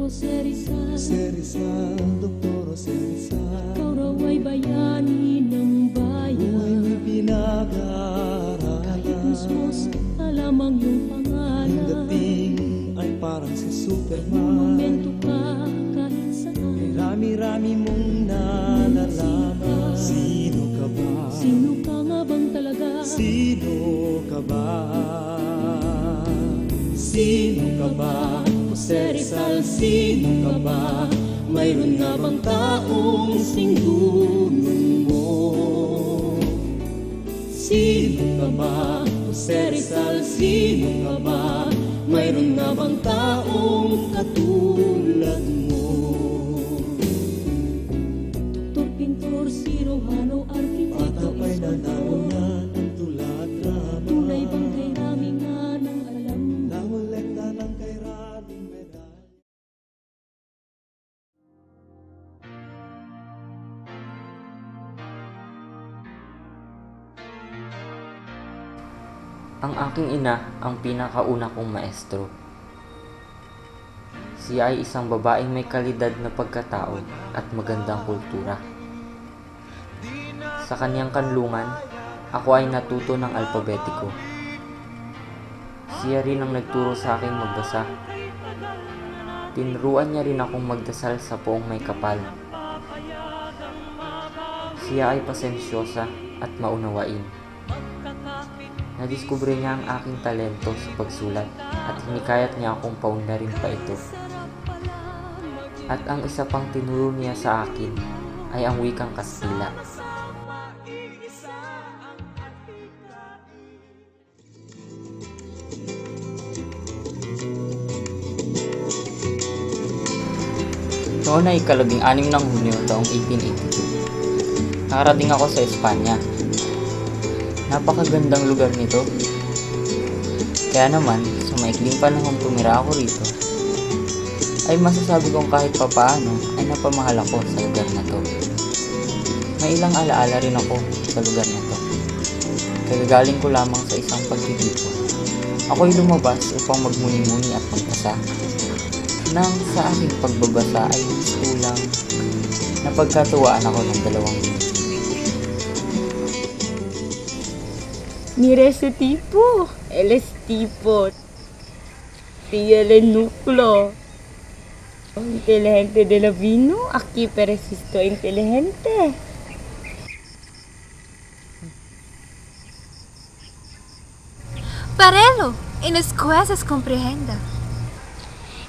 Jose Rizal, Dr. Jose Rizal, ikaw raw ay bayani ng bayan. Buhay pinag-aaralan, kahit musmos na lamang yung pangalan. yung dating ay parang si Superman. Monumento ka kahit saan. May rami-rami mong nalalaman. Sino ka ba? Sino ka nga bang talaga? Sino ka ba? Sino ka ba? Jose Rizal, sino ka ba? Mayroon nga bang taong singdunong mo? Sino ka ba? Jose Rizal, sino ka ba? Mayroon nga bang taong katulad mo? Doktor, pintor, sirohano, arkitekto, Patapay na nauna ng tulad drama. tunay bang kay namin nga nang alam? Nangolekta ng kay Rabing medalya. Ang aking ina ang pinakauna kong maestro. Siya ay isang babaeng may kalidad na pagkatao at magandang kultura. Sa kanyang kanlungan, ako ay natuto ng alpabetiko. Siya rin ang nagturo sa aking magbasa. Tinuruan niya rin akong magdasal sa poong may kapal. Siya ay pasensyosa at maunawain. Nadiskubre niya ang aking talento sa pagsulat at hinikayat niya akong paunlarin pa ito. At ang isa pang tinuro niya sa akin ay ang wikang Kastila. Noon ay ikalabing-anim ng Hunyo taong 1882. Nakarating ako sa Espanya. Napakagandang lugar nito. Kaya naman, sa maikling panahong tumira ako rito, ay masasabi kong kahit papaano ay napamahal ako sa lugar na to. May ilang alaala rin ako sa lugar na to. Kagagaling ko lamang sa isang pagtitipon. Ako'y lumabas upang magmuni-muni at magbasa. Nang sa aking pagbabasa ay gusto lang napagkatuwaan ako ng 2 minuto. Mira ese tipo, él es tipo, tiene el núcleo. Inteligente de lo vino, aquí persisto inteligente. Parelo, en las cosas comprehenda.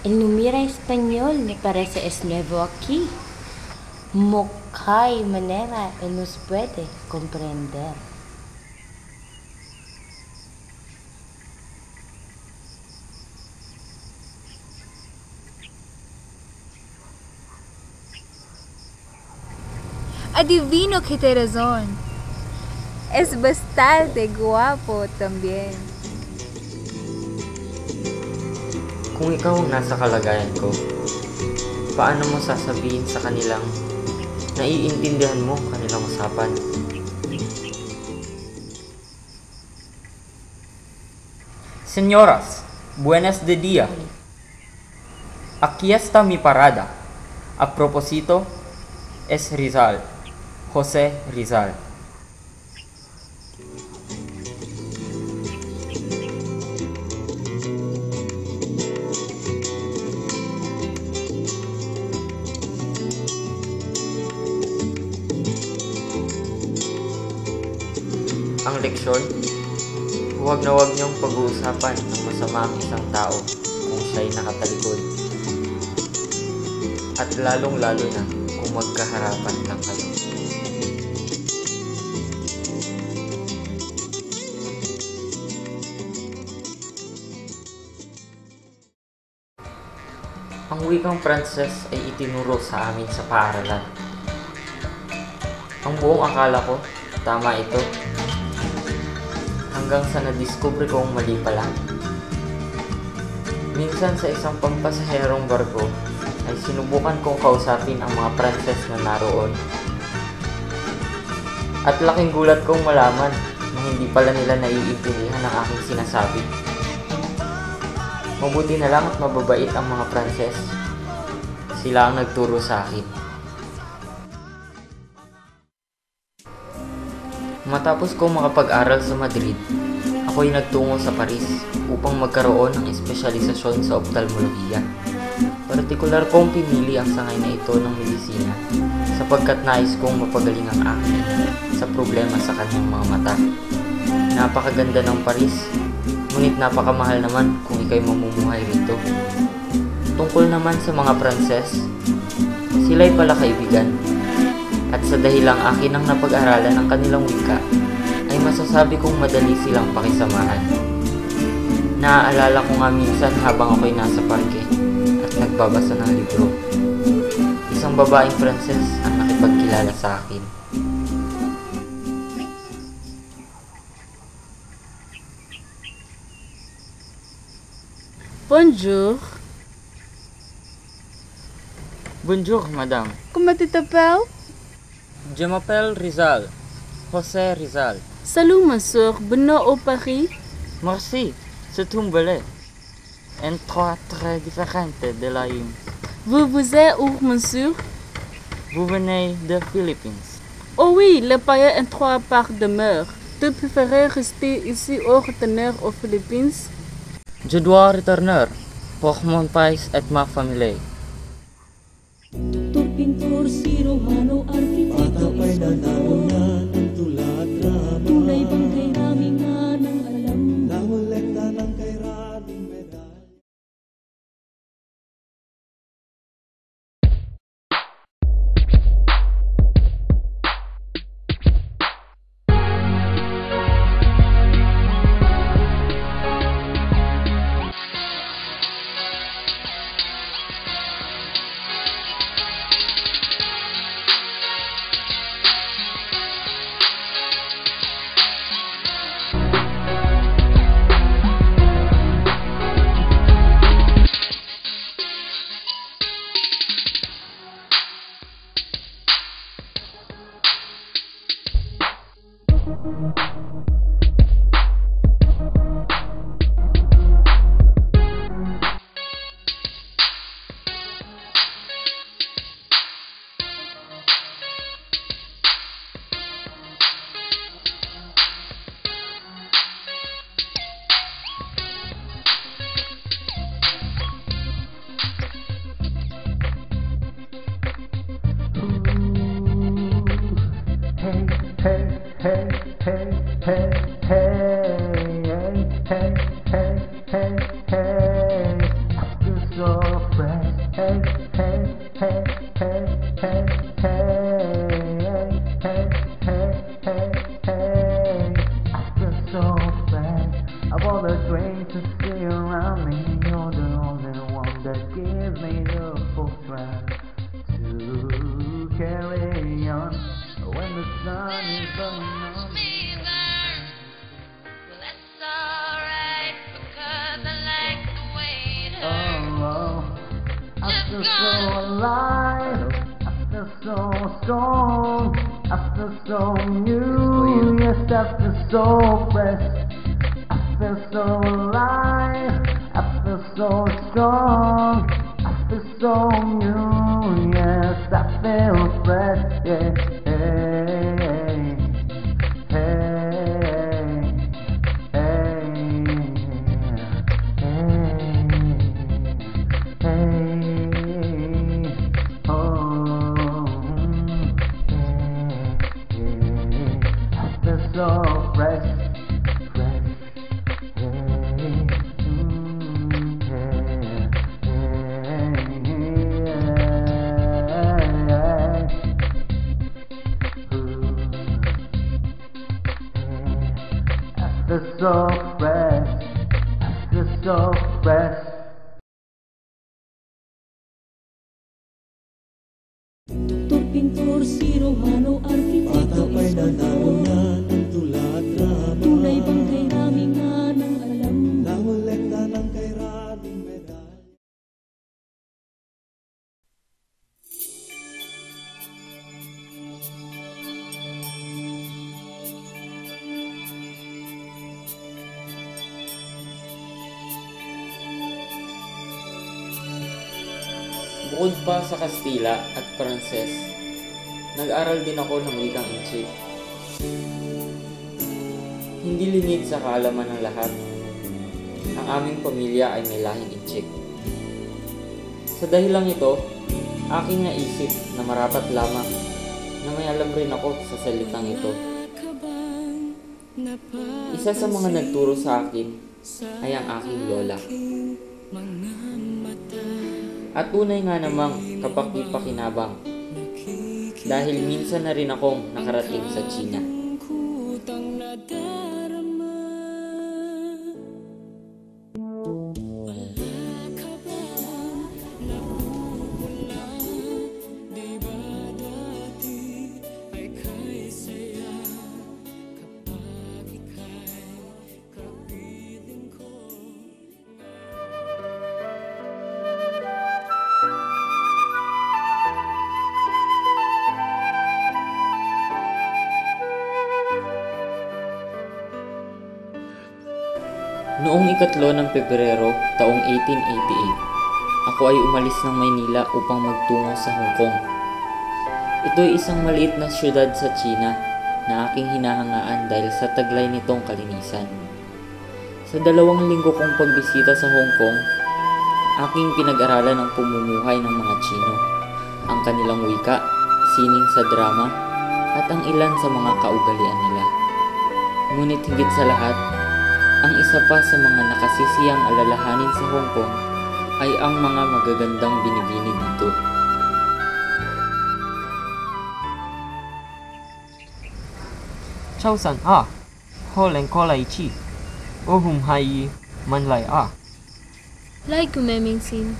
El no mira español, me parece es nuevo aquí. Mocay manera, él nos puede comprender. Adivino que te razón. Es bastante guapo también. Kung ikaw ang nasa kalagayan ko, paano mo sasabihin sa kanilang naiintindihan mo kanilang usapan? Señoras, buenas de día. Aquí está mi parada. A propósito, es Rizal, Jose Rizal. Ang leksyon, huwag na huwag niyong pag-uusapan ng masama ang isang tao kung siya'y nakatalikod. At lalong-lalo na kung magkaharapan lang kayo. Ang wikang Pranses ay itinuro sa amin sa paaralan. Ang buong akala ko, tama ito. Hanggang sa nadiskubre kong mali pala. Minsan sa isang pampasaherong barko ay sinubukan kong kausapin ang mga Pranses na naroon. At laking gulat kong malaman na hindi pala nila naiintindihan ang aking sinasabi. Mabuti na lang at mababait ang mga Pranses. Sila ang nagturo sa akin. Matapos kong makapag-aral sa Madrid, ako'y nagtungo sa Paris upang magkaroon ng espesyalisasyon sa ophthalmologiya. Partikular kong pinili ang sangay na ito ng medisina sapagkat nais kong mapagaling ang aking sa problema sa kanyang mga mata. Napakaganda ng Paris, ngunit napakamahal naman kung ika'y mamumuhay rito. Tungkol naman sa mga Pranses, sila'y pala kaibigan. At sa dahilang akin ang napag-aralan ng kanilang wika, ay masasabi kong madali silang pakisamahan. Naaalala ko nga minsan habang ako'y nasa parke at nagbabasa ng libro. Isang babaeng Pranses ang nakipagkilala sa akin. Bonjour. Bonjour, madame. Comment tu t'appelles? Je m'appelle Rizal. José Rizal. Salut, monsieur. Bienvenue au Paris. Merci, c'est un belé. Un trois très différentes de la une. Vous êtes où, monsieur? Vous venez des Philippines. Oh oui, le pays en trois parts demeure. Tu préférais rester ici ou retourner aux Philippines? Je dois retourner pour mon pays et ma famille. Doktor, pintor, sirohano, arkitekto, eskultor. Ng tula, drama. Tunay bang kay rami nga ng alam? Nangolekta ng kay raming medal. Of all the dreams to see around me, you're the only one that gives me the full strength to carry on when the sun is going on. Well, that's alright, because I like the way it Oh, hurts. I feel so alive, I feel so strong, I feel so new, yes, I feel so fresh. I feel so alive, I feel so strong, I feel so new, yes, I feel fresh, yeah, hey, hey, hey, oh, I feel so fresh. I feel so fresh, I feel so fresh. si Romano Arquitecto Espanyol. Ng tula at drama. Tunay bang kay Rami nga nang alam? Nangolekta ng kay Raming medalya. Bukod pa sa Kastila at Pranses, nag-aral din ako ng wikang Inchik. Hindi lingid sa kaalaman ng lahat, ang aming pamilya ay may lahing Inchik. Sa dahilang ito, aking naisip na marapat lamang na may alam rin ako sa salitang ito. Isa sa mga nagturo sa akin ay ang aking lola. At tunay nga namang kapaki-pakinabang dahil minsan na rin akong nakarating sa China. Noong 3 ng Pebrero taong 1888, ako ay umalis ng Maynila upang magtungo sa Hong Kong. Ito ay isang maliit na syudad sa China na aking hinahangaan dahil sa taglay nitong kalinisan. Sa 2 linggo kong pagbisita sa Hong Kong, aking pinag-aralan ang pamumuhay ng mga Chino, ang kanilang wika, sining sa drama, at ang ilan sa mga kaugalian nila. Ngunit higit sa lahat, ang isa pa sa mga nakasisiyang alalahanin sa Hong Kong ay ang mga magagandang binibini dito. Chow San A, Ho Leng Ko Lai Chi, O Hum Hai Man Lai A, Lai Kumeming Sin,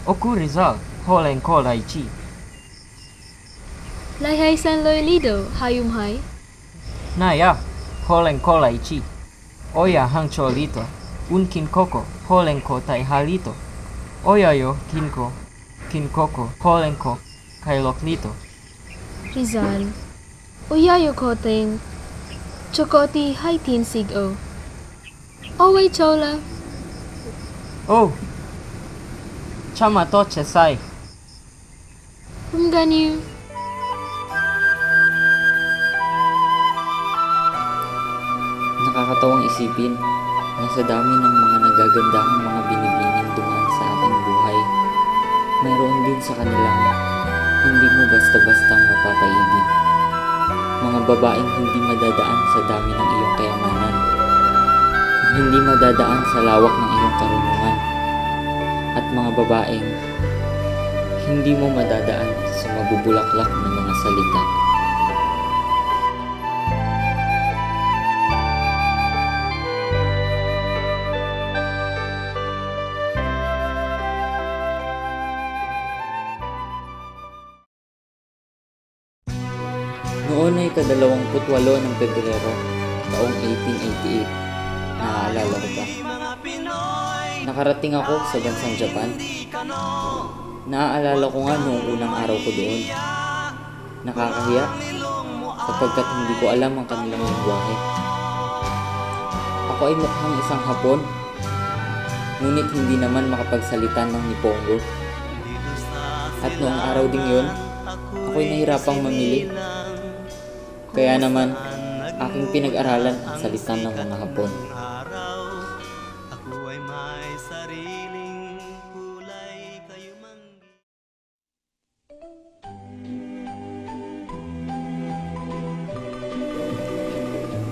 O Ku Rizal, Ho Leng Ko Lai Chi, Lai Hai San Loi Lido, Hayum Hai, Naya, Ho Leng Ko Lai Chi, Oya Hang Cho Lito, Un Kin Koko, Ho Leng Ko Tai Halito, Oya Yo Kin Koko, Ho Leng Ko Kai Lok Lito, Rizal, Uyayo Koteng, Chokoti Hai Tin Sig O, Owei Chola, Oh, Chama To Chesai, Humganyu, Nakakatawang isipin na sa dami ng mga nagagandahang mga binibining dumaan sa aking buhay, mayroon din sa kanilang hindi mo basta-bastang mapapaibig. Mga babaeng hindi madadaan sa dami ng iyong kayamanan, hindi madadaan sa lawak ng iyong karunungan, at mga babaeng hindi mo madadaan sa mabubulaklak na mga salita. Noon ay 28 ng Pebrero, taong 1888, naaalala ko pa. Nakarating ako sa bansang Japan. Naaalala ko nga noong unang araw ko doon. Nakakahiya, sapagkat hindi ko alam ang kanilang lengguwahe. Ako ay mukhang isang Hapon, ngunit hindi naman makapagsalita ng Nipongo. At noong araw ding yun, ako'y nahirapang mamili. Kaya naman, aking pinag-aralan ang salita ng mga Hapon.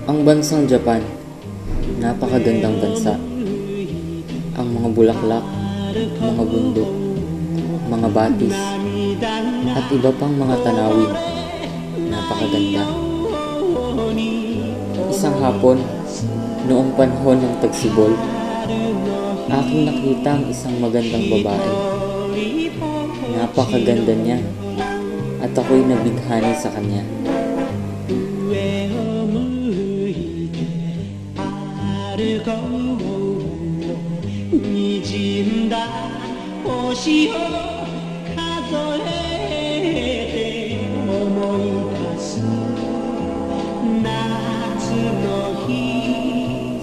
Ang bansang Japan, napakagandang bansa. Ang mga bulaklak, mga bundok, mga batis, at iba pang mga tanawin, napakaganda. Isang hapon, noong panahon ng tagsibol, aking nakita ang isang magandang babae. Napakaganda niya at at ako'y nabighani sa kanya.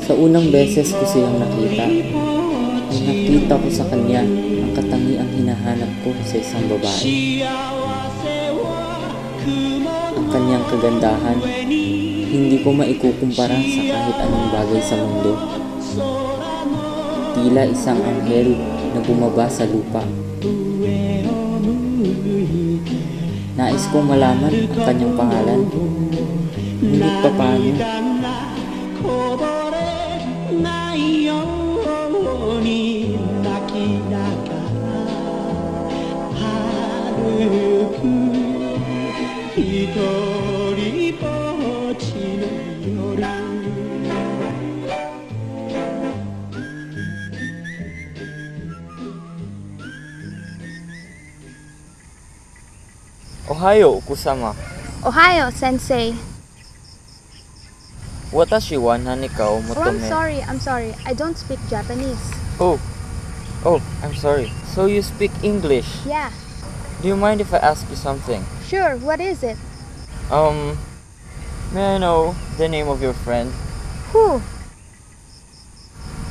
Sa unang beses ko siyang nakita, ay nakita ko sa kanya ang katangiang hinahanap ko sa isang babae. Ang kanyang kagandahan, hindi ko maikukumpara sa kahit anong bagay sa mundo. Tila isang anghel na bumaba sa lupa. Nais kong malaman ang kanyang pangalan, ngunit papaano? Ohayo, kusama. Ohayo, sensei. Watashi wa nani ka o Oh, motome. I'm sorry. I don't speak Japanese. Oh, I'm sorry. So you speak English. Yeah, Do you mind if I ask you something? sure. What is it? May I know the name of your friend? Who?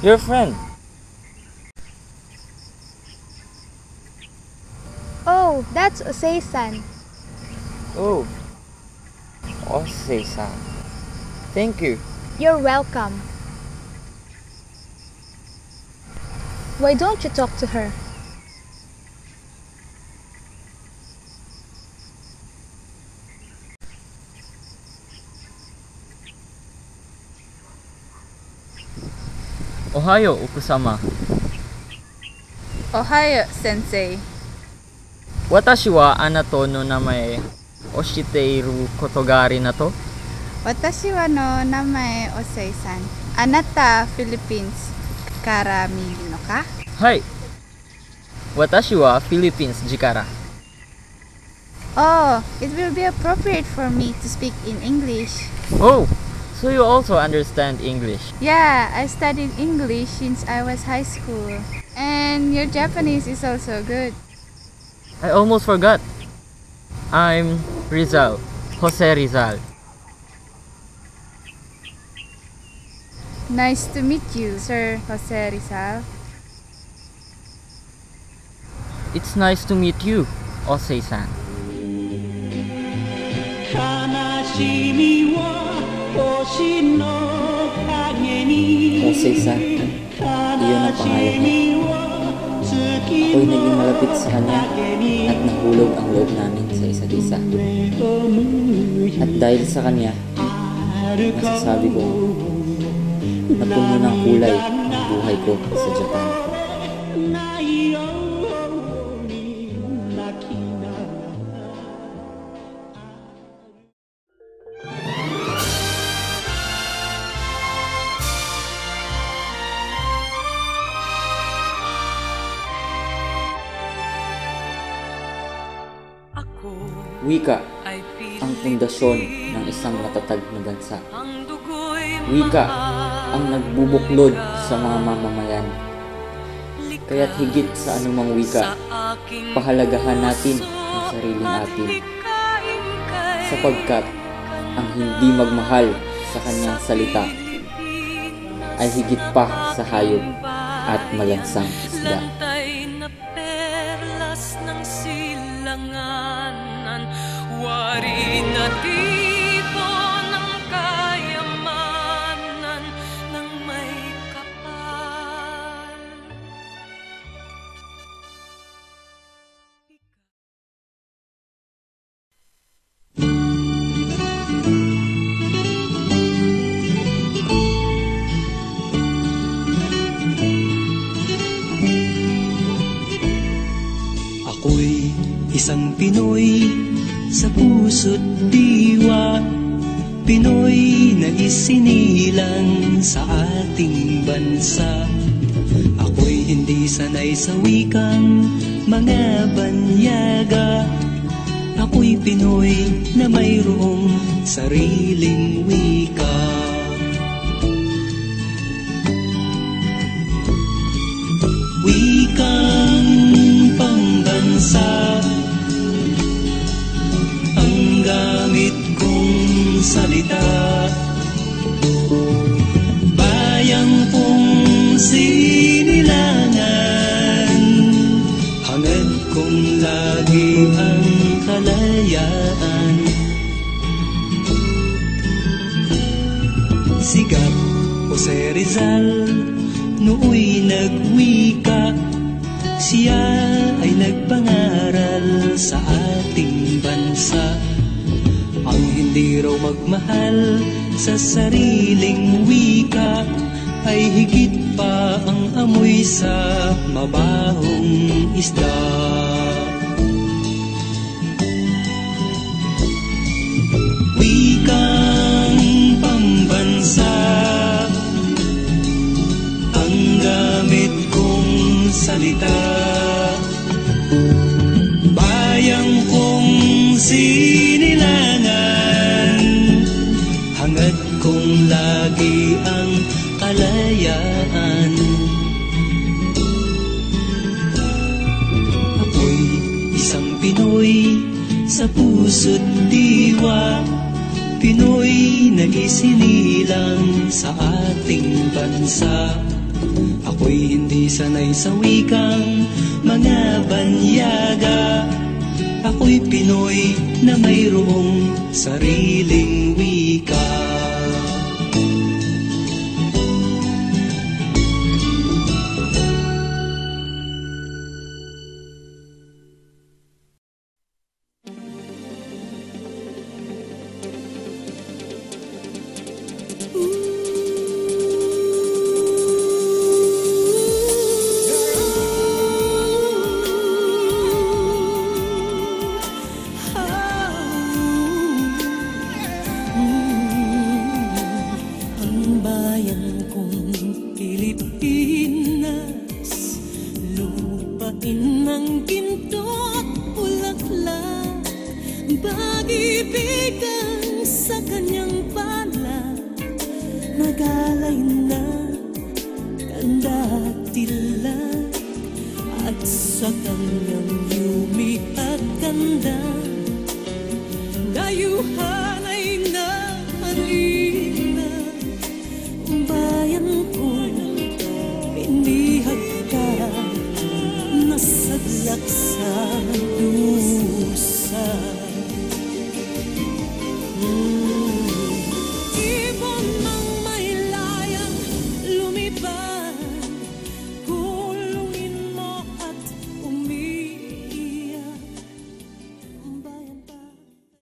Your friend. Oh, that's Osei-san. Oh, Osei-san. Thank you. You're welcome. Why don't you talk to her? Ohayo, kusama. Ohayo, sensei. Watashi wa anato no namae oshiteiru koto ga ari nato? Watashi wa no namae Osei-san. Anata, Philippines kara miri no ka? Hai. Watashi wa Philippines jikara. Oh, it will be appropriate for me to speak in English. Oh, so you also understand English. Yeah, I studied English since I was high school. And your Japanese is also good. I almost forgot. I'm Rizal. Jose Rizal. Nice to meet you, Sir Jose Rizal. It's nice to meet you, Osei-san. Osei-san, iyon ang pangalan niya. Ako'y naging malapit sa kanya at nahulog ang loob namin sa isa't isa. At dahil sa kanya, masasabi ko na puno ng kulay ang buhay ko sa Japan. Wika, ang pundasyon ng isang matatag na bansa. Wika, ang nagbubuklod sa mga mamamayan. Kaya't higit sa anumang wika, pahalagahan natin ang sariling atin. Sapagkat ang hindi magmahal sa kanyang salita ay higit pa sa hayop at malansang isda. Wari na tipo ng kayamanan ng may kapal. Ako'y isang Pinoy sa puso't diwa, Pinoy na isinilang sa ating bansa. Ako'y hindi sanay sa wikang mga banyaga. Ako Ako'y Pinoy na mayroong sariling wika. Wikang pambansa ang gamit kong salita. Bayang pong sinilangan, hangad kong lagi ang kalayaan. Sikat Jose Rizal nooy nagwika, siya ay nagpangaral sa ating bansa. Ang hindi raw magmahal sa sariling wika ay higit pa ang amoy sa mabahong isda. Wikang pambansa ang gamit kong salita. Bayang kong sinilangan, hangad kong lagi ang kalayaan. Ako'y isang Pinoy sa puso't diwa, Pinoy na isinilang sa ating bansa. Ako'y hindi sanay sa wikang mga banyaga. Ako'y Pinoy na mayroong sariling wika. Sa dusa